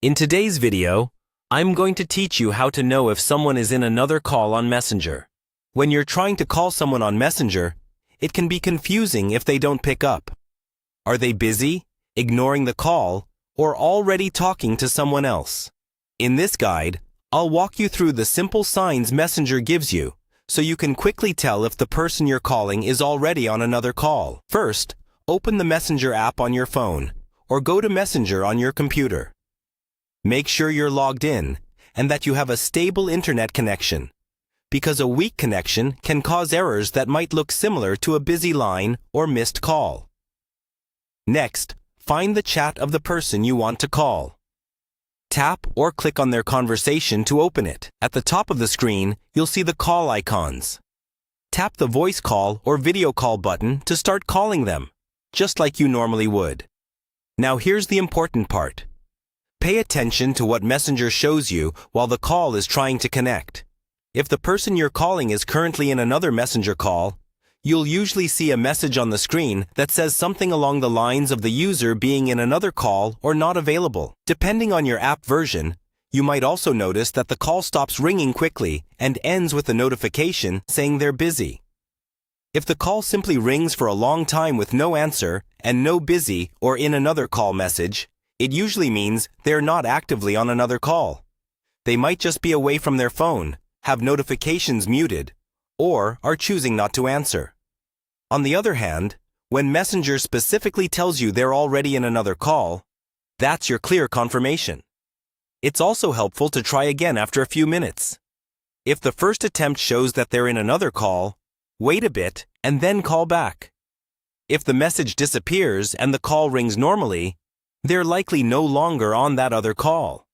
In today's video, I'm going to teach you how to know if someone is in another call on Messenger. When you're trying to call someone on Messenger, it can be confusing if they don't pick up. Are they busy, ignoring the call, or already talking to someone else? In this guide, I'll walk you through the simple signs Messenger gives you, so you can quickly tell if the person you're calling is already on another call. First, open the Messenger app on your phone, or go to Messenger on your computer. Make sure you're logged in, and that you have a stable internet connection, because a weak connection can cause errors that might look similar to a busy line or missed call. Next, find the chat of the person you want to call. Tap or click on their conversation to open it. At the top of the screen, you'll see the call icons. Tap the voice call or video call button to start calling them, just like you normally would. Now here's the important part. Pay attention to what Messenger shows you while the call is trying to connect. If the person you're calling is currently in another Messenger call, you'll usually see a message on the screen that says something along the lines of the user being in another call or not available. Depending on your app version, you might also notice that the call stops ringing quickly and ends with a notification saying they're busy. If the call simply rings for a long time with no answer and no busy or in another call message, it usually means they're not actively on another call. They might just be away from their phone, have notifications muted, or are choosing not to answer. On the other hand, when Messenger specifically tells you they're already in another call, that's your clear confirmation. It's also helpful to try again after a few minutes. If the first attempt shows that they're in another call, wait a bit and then call back. If the message disappears and the call rings normally, they're likely no longer on that other call.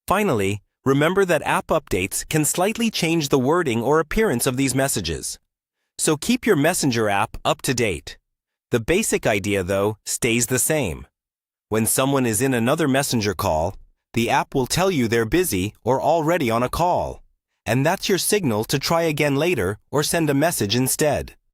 Finally, remember that app updates can slightly change the wording or appearance of these messages. So keep your Messenger app up to date. The basic idea, though, stays the same. When someone is in another Messenger call, the app will tell you they're busy or already on a call. And that's your signal to try again later or send a message instead.